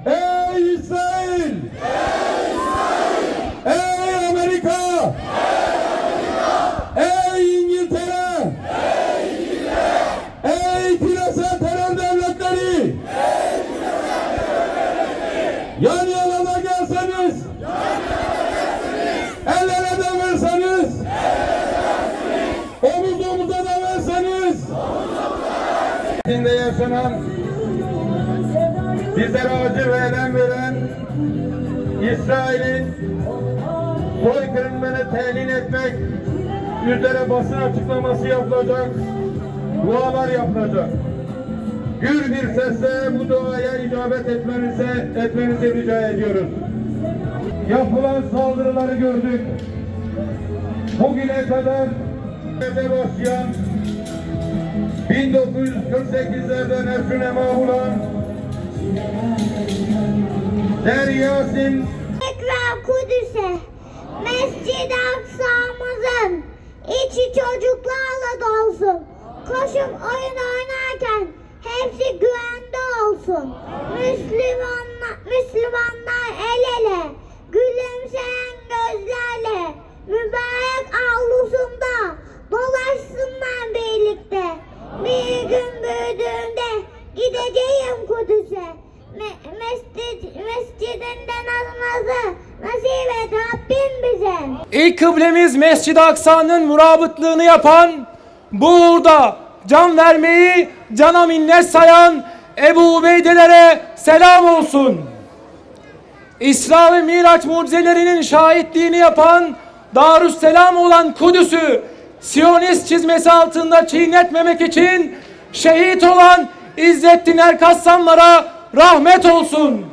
Ey İsrail! Ey Amerika! Ey İngiltere! Ey küresel terör devletleri! Yan yana da gelseniz, el ele de verseniz, omuz omuza da verseniz, içinde yaşanan, bizlere acı ve elem veren İsrail'in soykırımını telin etmek üzere basın açıklaması yapılacak, dualar yapılacak. Gür bir sesle bu duaya icabet etmenizi rica ediyoruz. Yapılan saldırıları gördük. Bugüne kadar başlayan 1948'lerden efrünema olan Deryasin Tekrar Kudüs'e, Mescid-i Aksa'mızın içi çocuklarla dolsun. Koşup oyun oynarken hepsi güvende olsun. Müslümanlar el ele, gülümseyen gözlerle, mübarek avlusunda dolaşsınlar birlikte. Bir gün büyüdüğümde gideceğim Kudüs'e. Mescidinden namazı nasip et Rabbim bize. İlk kıblemiz Mescid-i Aksa'nın murabıtlığını yapan, bu uğurda can vermeyi cana minnet sayan Ebu Ubeydelere selam olsun. İsra ve Miraç mucizelerinin şahitliğini yapan, Darüsselam olan Kudüs'ü Siyonist çizmesi altında çiğnetmemek için şehit olan İzzettin Erkassamlara rahmet olsun.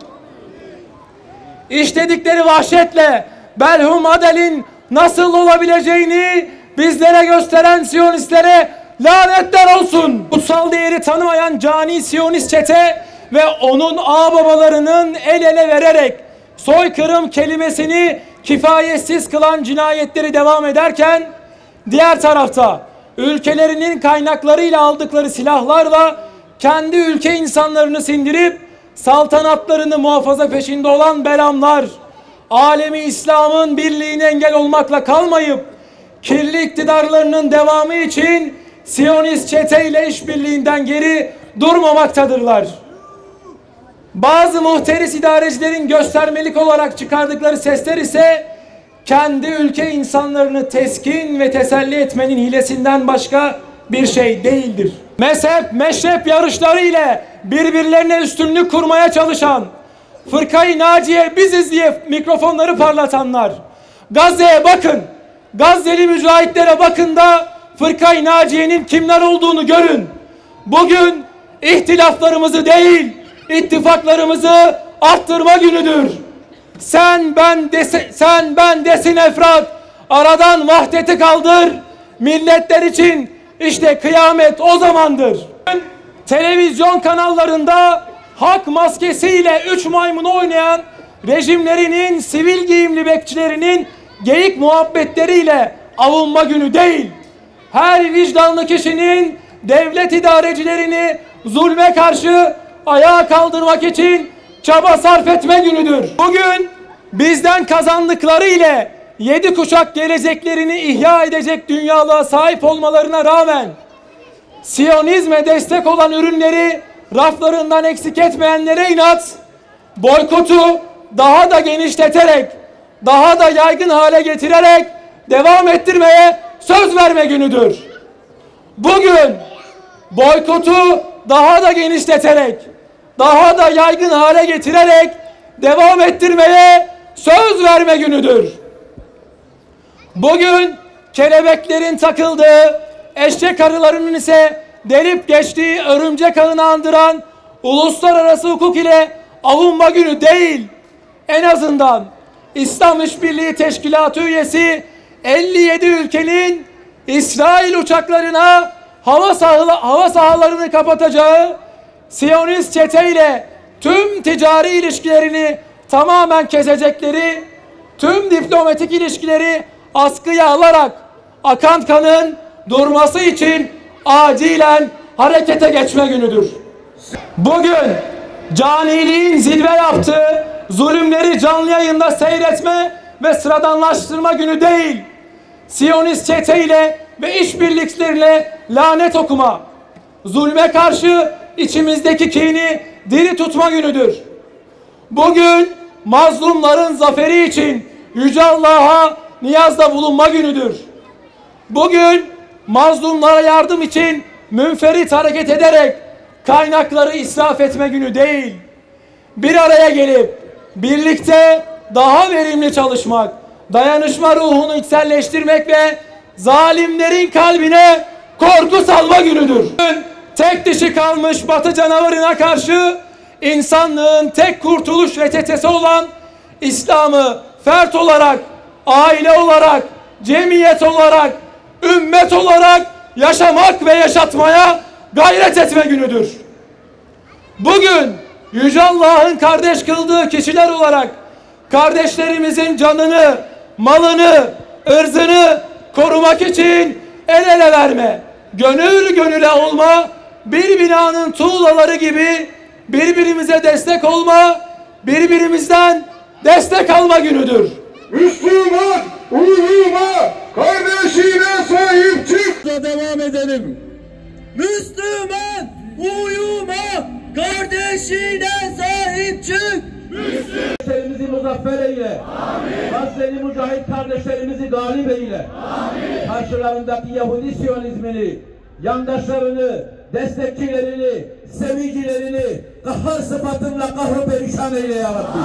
İşledikleri vahşetle Belhum Adel'in nasıl olabileceğini bizlere gösteren Siyonistlere lanetler olsun. Kutsal değeri tanımayan cani Siyonist çete ve onun ağababalarının el ele vererek soykırım kelimesini kifayetsiz kılan cinayetleri devam ederken, diğer tarafta ülkelerinin kaynaklarıyla aldıkları silahlarla kendi ülke insanlarını sindirip saltanatlarını muhafaza peşinde olan belamlar, alemi İslam'ın birliğine engel olmakla kalmayıp kirli iktidarlarının devamı için Siyonist çeteyle işbirliğinden geri durmamaktadırlar. Bazı muhteris idarecilerin göstermelik olarak çıkardıkları sesler ise kendi ülke insanlarını teskin ve teselli etmenin hilesinden başka bir şey değildir. Mezhep, meşrep yarışları ile birbirlerine üstünlük kurmaya çalışan, Fırkayı Naciye biziz diye mikrofonları parlatanlar, Gazze'ye bakın, Gazze'li mücahitlere bakın da Fırkayı Naciye'nin kimler olduğunu görün. Bugün ihtilaflarımızı değil, ittifaklarımızı arttırma günüdür. Sen ben desin Efrat, aradan vahdeti kaldır, milletler için işte kıyamet o zamandır. Televizyon kanallarında hak maskesiyle 3 maymunu oynayan rejimlerinin sivil giyimli bekçilerinin geyik muhabbetleriyle avunma günü değil, her vicdanlı kişinin devlet idarecilerini zulme karşı ayağa kaldırmak için çaba sarf etme günüdür. Bugün bizden kazandıkları ile 7 kuşak geleceklerini ihya edecek dünyalığa sahip olmalarına rağmen Siyonizme destek olan ürünleri raflarından eksik etmeyenlere inat, boykotu daha da genişleterek, daha da yaygın hale getirerek devam ettirmeye söz verme günüdür. Bugün boykotu daha da genişleterek, daha da yaygın hale getirerek devam ettirmeye söz verme günüdür. Bugün kelebeklerin takıldığı, eşek arılarının ise delip geçtiği örümcek ağını andıran uluslararası hukuk ile avunma günü değil, en azından İslam İşbirliği Teşkilatı üyesi 57 ülkenin İsrail uçaklarına hava sahalarını kapatacağı, Siyonist çeteyle tüm ticari ilişkilerini tamamen kesecekleri, tüm diplomatik ilişkileri askıya alarak akan kanın durması için acilen harekete geçme günüdür. Bugün caniliğin zirve yaptığı zulümleri canlı yayında seyretme ve sıradanlaştırma günü değil, Siyonist çeteyle ve işbirlikleriyle lanet okuma, zulme karşı içimizdeki kini diri tutma günüdür. Bugün mazlumların zaferi için Yüce Allah'a niyazda bulunma günüdür. Bugün mazlumlara yardım için münferit hareket ederek kaynakları israf etme günü değil, bir araya gelip birlikte daha verimli çalışmak, dayanışma ruhunu içselleştirmek ve zalimlerin kalbine korku salma günüdür. Tek dişi kalmış Batı canavarına karşı insanlığın tek kurtuluş reçetesi olan İslam'ı fert olarak, aile olarak, cemiyet olarak, ümmet olarak yaşamak ve yaşatmaya gayret etme günüdür. Bugün Yüce Allah'ın kardeş kıldığı kişiler olarak kardeşlerimizin canını, malını, ırzını korumak için el ele verme, gönül gönüle olma, bir binanın tuğlaları gibi birbirimize destek olma, birbirimizden destek alma günüdür. Müslüman uyuma, kardeşine sahip çık. Devam edelim. Müslüman uyuma, kardeşine sahip çık. Kardeşlerimizi muzaffer eyle. Gazze'li mücahit kardeşlerimizi galip eyle. Karşılarındaki Yahudi Siyonizmini, yandaşlarını, destekçilerini, sevicilerini kahhar sıfatınla kahru perişan eyle ya Rabbi.